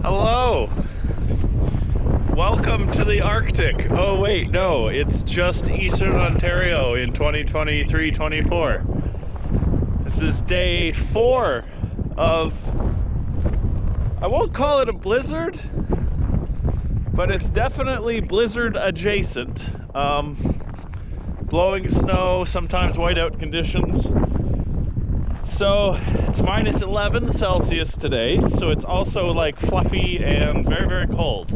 Hello! Welcome to the Arctic. Oh wait, no, it's just Eastern Ontario in 2023-24. This is day 4 of, I won't call it a blizzard, but it's definitely blizzard adjacent. Blowing snow, sometimes whiteout conditions. So it's minus 11 Celsius today, so it's also like fluffy and very, very cold.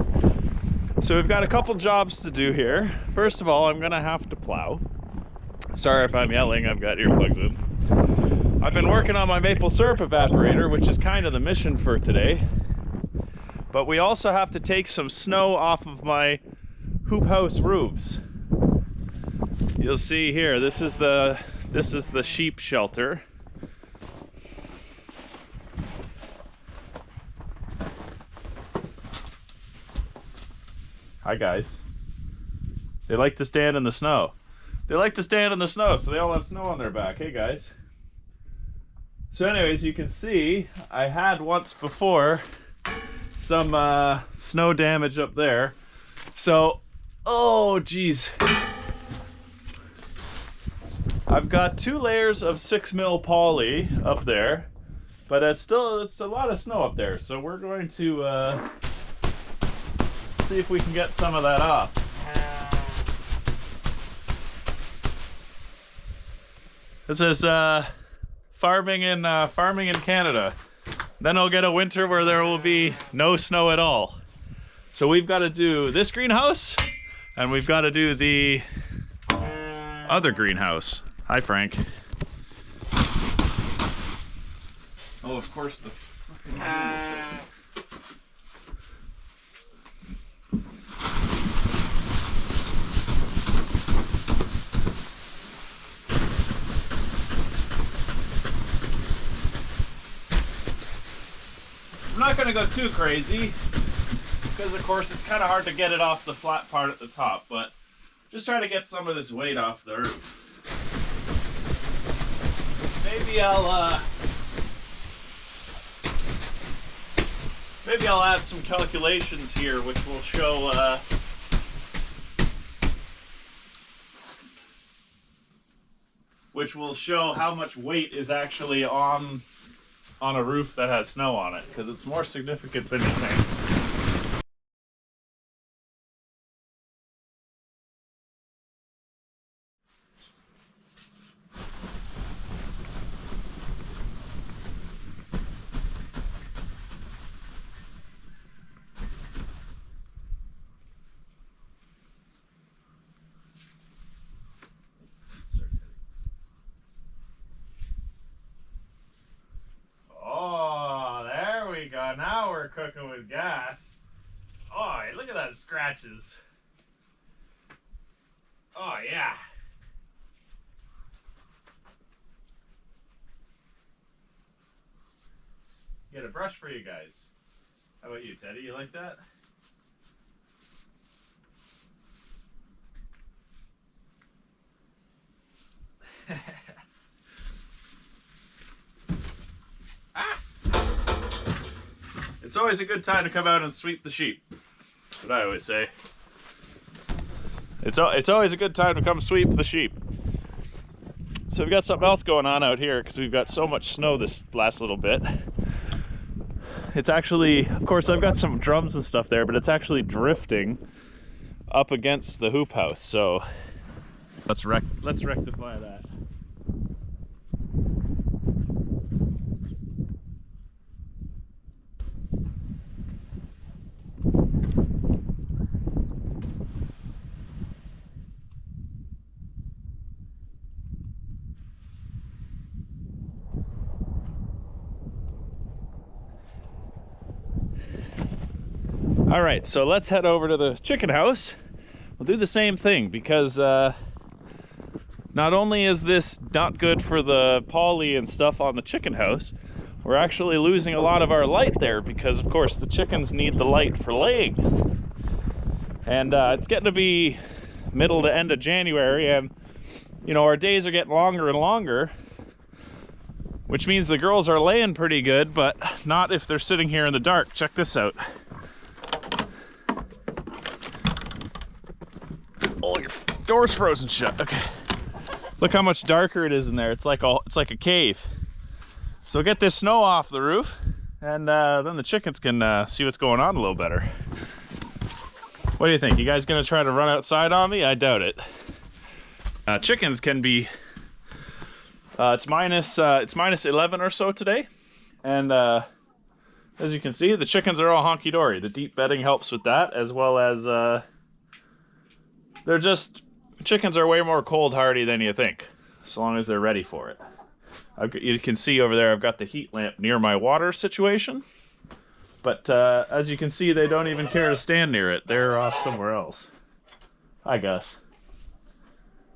So we've got a couple jobs to do here. First of all, I'm gonna have to plow. Sorry if I'm yelling, I've got earplugs in. I've been working on my maple syrup evaporator, which is kind of the mission for today. But we also have to take some snow off of my hoop house roofs. You'll see here, this is the sheep shelter. Hi guys. They like to stand in the snow. They like to stand in the snow, so they all have snow on their back. Hey guys. So anyways, you can see I had once before some snow damage up there. So, oh geez. I've got 2 layers of 6mm poly up there, but it's a lot of snow up there. So we're going to see if we can get some of that off. This is farming in Canada. Then I'll get a winter where there will be no snow at all. So we've got to do this greenhouse, and we've got to do the other greenhouse. Hi, Frank. Oh, of course the fucking I'm not going to go too crazy, because of course it's kind of hard to get it off the flat part at the top, but just try to get some of this weight off the roof. Maybe I'll add some calculations here which will show how much weight is actually on a roof that has snow on it, because it's more significant than you think. Now we're cooking with gas. Oh, look at those scratches. Oh, yeah. Get a brush for you guys. How about you, Teddy? You like that? Ah! It's always a good time to come out and sweep the sheep. That's what I always say. It's always a good time to come sweep the sheep. So we've got something else going on out here because we've got so much snow this last little bit. It's actually, of course, I've got some drums and stuff there, but it's actually drifting up against the hoop house. So let's rectify that. All right, so let's head over to the chicken house. We'll do the same thing because not only is this not good for the poly and stuff on the chicken house, we're actually losing a lot of our light there because, of course, the chickens need the light for laying. And it's getting to be middle to end of January, and, you know, our days are getting longer and longer. which means the girls are laying pretty good, but not if they're sitting here in the dark. Check this out. Oh, your door's frozen shut. Okay. Look how much darker it is in there. It's like a cave. So get this snow off the roof, and then the chickens can see what's going on a little better. What do you think? You guys gonna try to run outside on me? I doubt it. Chickens can be. It's minus 11 or so today, and as you can see, the chickens are all honky-dory. The deep bedding helps with that, as well as chickens are way more cold hardy than you think, as long as they're ready for it. You can see over there I've got the heat lamp near my water situation, but as you can see, they don't even care to stand near it. They're off somewhere else. Hi, Gus.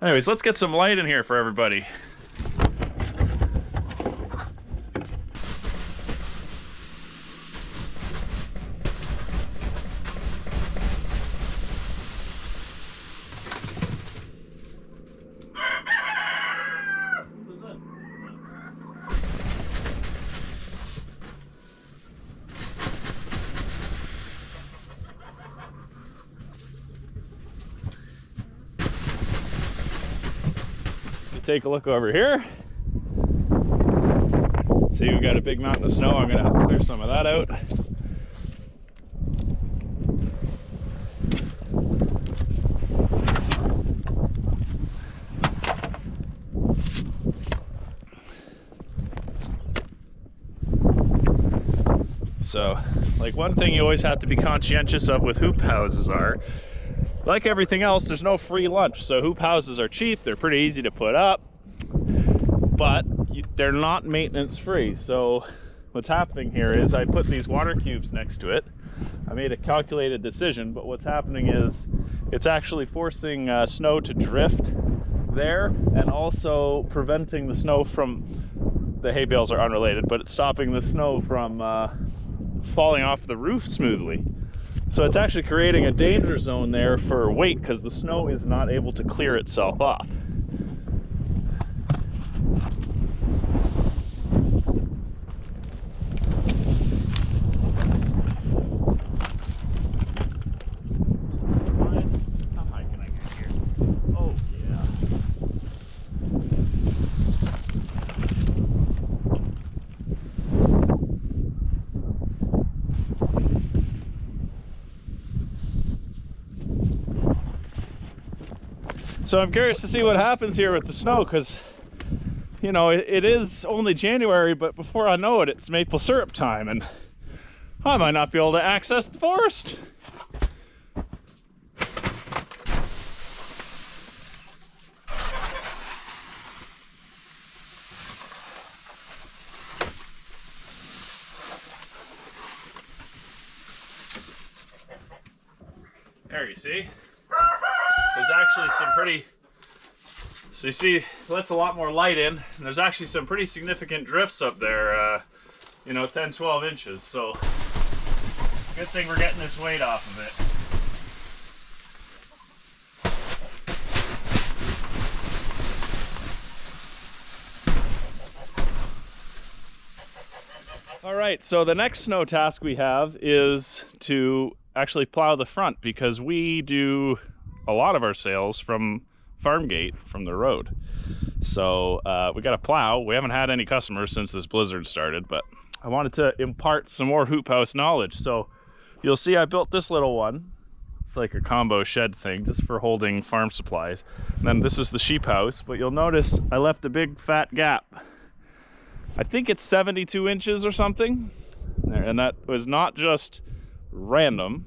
Anyways, let's get some light in here for everybody. Take a look over here. See, we've got a big mountain of snow. I'm gonna have to clear some of that out. So, like, one thing you always have to be conscientious of with hoop houses are, like everything else, there's no free lunch. So hoop houses are cheap, they're pretty easy to put up, but they're not maintenance free. So what's happening here is I put these water cubes next to it. I made a calculated decision, but what's happening is it's actually forcing snow to drift there, and also preventing the snow from, the hay bales are unrelated, but it's stopping the snow from falling off the roof smoothly. So it's actually creating a danger zone there for weight, because the snow is not able to clear itself off. How high can I get here? Oh, yeah. So I'm curious to see what happens here with the snow, because, you know, it is only January, but before I know it, it's maple syrup time, and I might not be able to access the forest. There, you see? There's actually some pretty, so you see, lets a lot more light in, and there's actually some pretty significant drifts up there, you know, 10, 12 inches, so good thing we're getting this weight off of it. All right, so the next snow task we have is to actually plow the front, because we do a lot of our sales from farm gate, from the road. So we got to plow. We haven't had any customers since this blizzard started, but I wanted to impart some more hoop house knowledge. So you'll see I built this little one. It's like a combo shed thing just for holding farm supplies. And then this is the sheep house, but you'll notice I left a big fat gap. I think it's 72 inches or something. And that was not just random.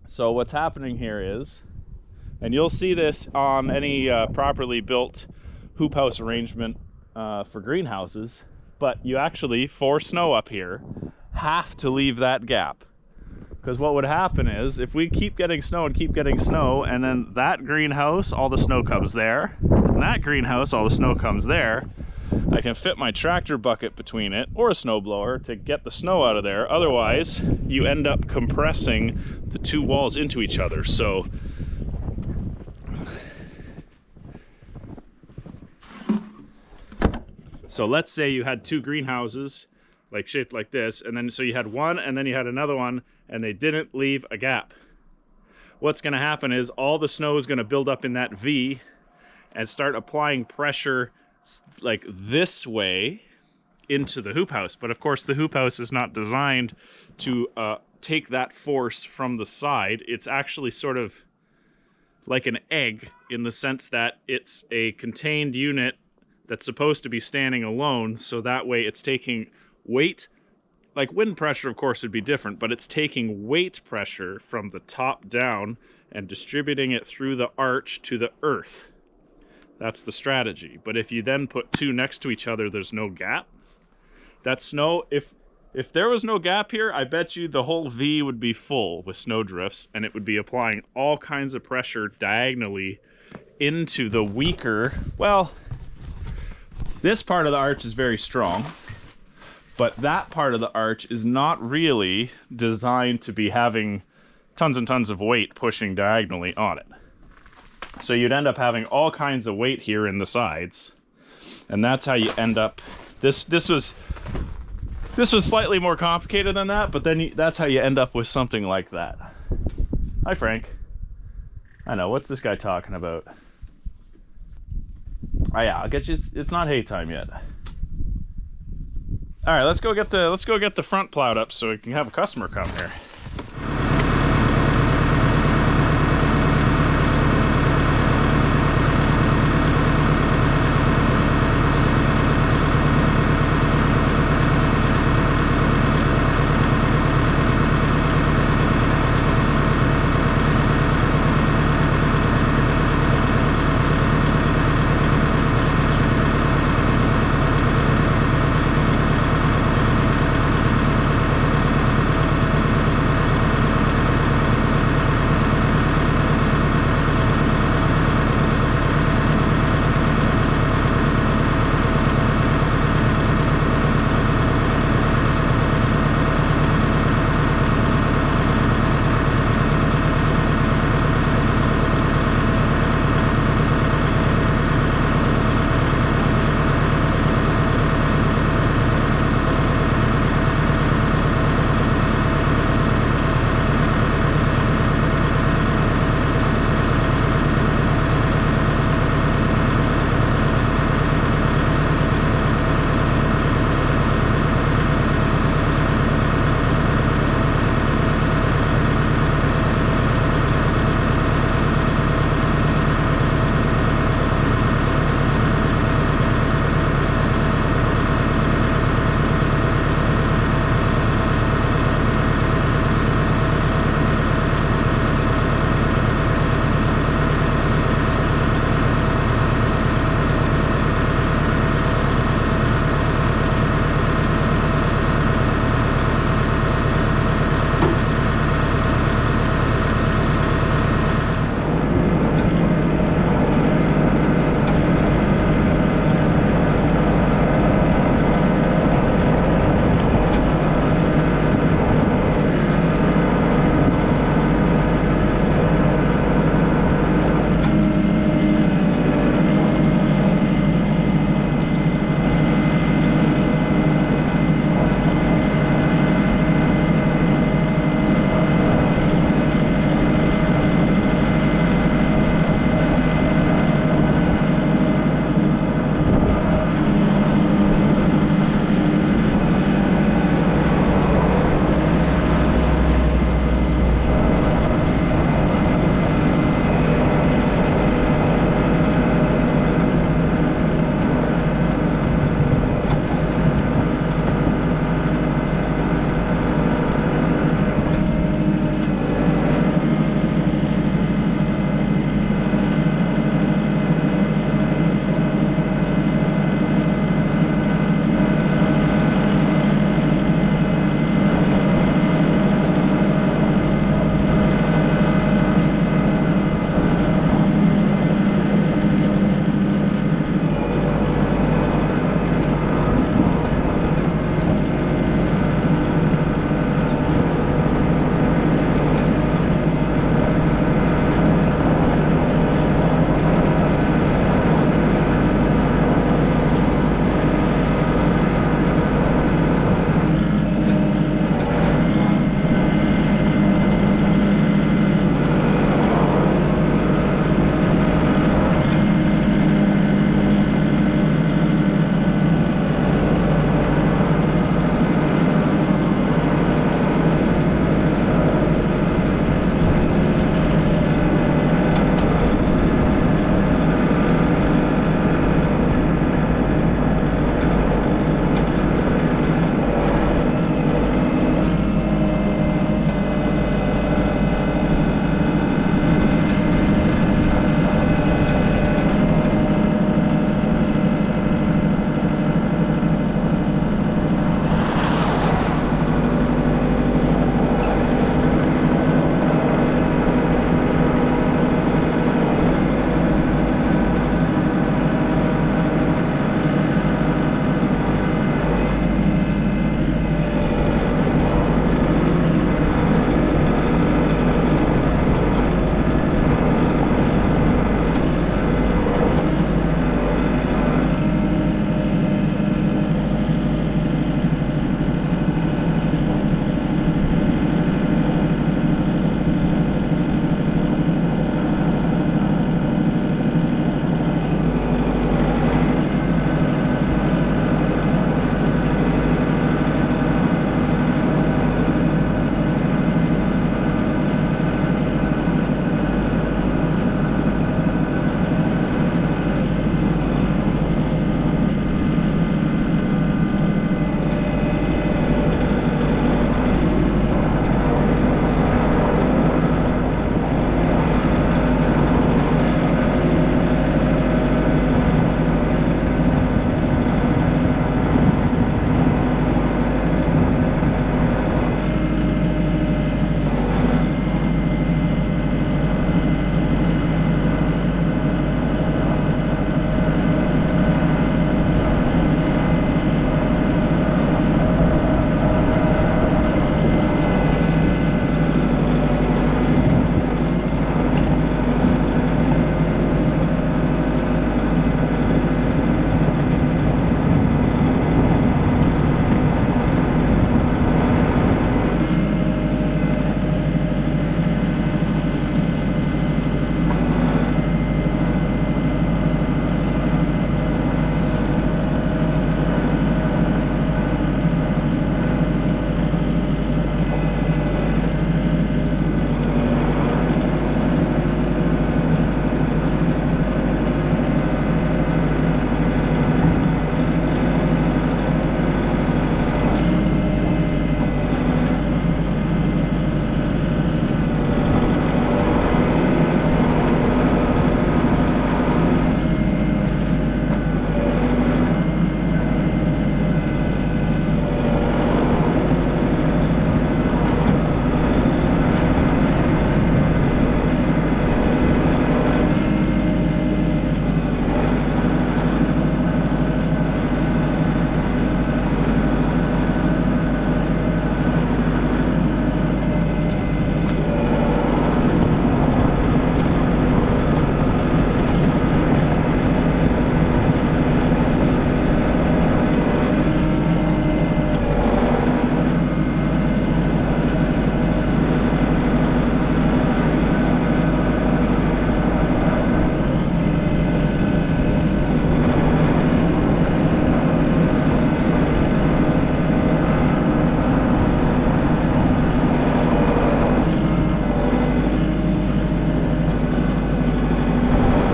So what's happening here is, and you'll see this on any properly built hoop house arrangement for greenhouses, but you actually, for snow up here, have to leave that gap. Because what would happen is, if we keep getting snow and keep getting snow, and then that greenhouse, all the snow comes there, and that greenhouse, all the snow comes there, I can fit my tractor bucket between it, or a snowblower, to get the snow out of there. Otherwise, you end up compressing the two walls into each other. So So let's say you had two greenhouses, like shaped like this, and then so you had one and then you had another one, and they didn't leave a gap. What's gonna happen is all the snow is gonna build up in that V and start applying pressure like this way into the hoop house. But of course the hoop house is not designed to take that force from the side. It's actually sort of like an egg in the sense that it's a contained unit that's supposed to be standing alone, so that way it's taking weight. Like wind pressure, of course, would be different, but it's taking weight pressure from the top down and distributing it through the arch to the earth. That's the strategy. But if you then put two next to each other, there's no gap. That snow, if there was no gap here, I bet you the whole V would be full with snow drifts, and it would be applying all kinds of pressure diagonally into the weaker, well, this part of the arch is very strong, but that part of the arch is not really designed to be having tons and tons of weight pushing diagonally on it. So you'd end up having all kinds of weight here in the sides, and that's how you end up. This was slightly more complicated than that, but then that's how you end up with something like that. Hi, Frank. I know, what's this guy talking about? Oh yeah, I'll get you. It's not hay time yet. All right, let's go get the front plowed up so we can have a customer come here.